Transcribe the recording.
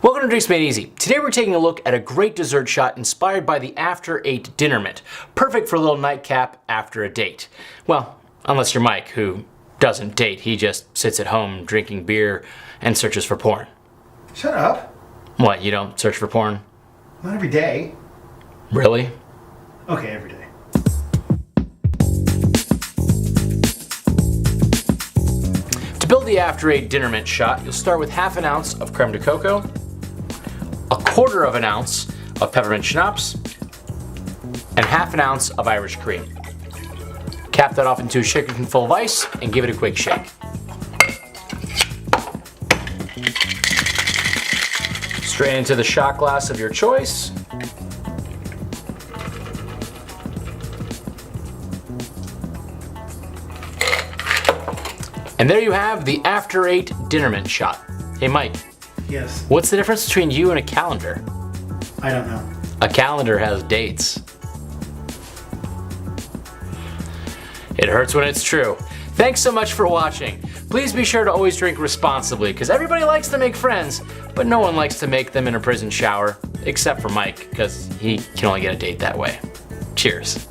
Welcome to Drinks Made Easy. Today we're taking a look at a great dessert shot inspired by the After 8 dinner mint. Perfect for a little nightcap after a date. Well, unless you're Mike, who doesn't date. He just sits at home drinking beer and searches for porn. Shut up. What, you don't search for porn? Not every day. Really? Okay, every day. To build the After 8 dinner mint shot, you'll start with half an ounce of creme de coco, a quarter of an ounce of peppermint schnapps, and half an ounce of Irish cream. Cap that off into a shaker full of ice and give it a quick shake. Strain into the shot glass of your choice. And there you have the After 8 dinner mint shot. Hey Mike. Yes. What's the difference between you and a calendar? I don't know. A calendar has dates. It hurts when it's true. Thanks so much for watching. Please be sure to always drink responsibly, because everybody likes to make friends, but no one likes to make them in a prison shower, except for Mike, because he can only get a date that way. Cheers.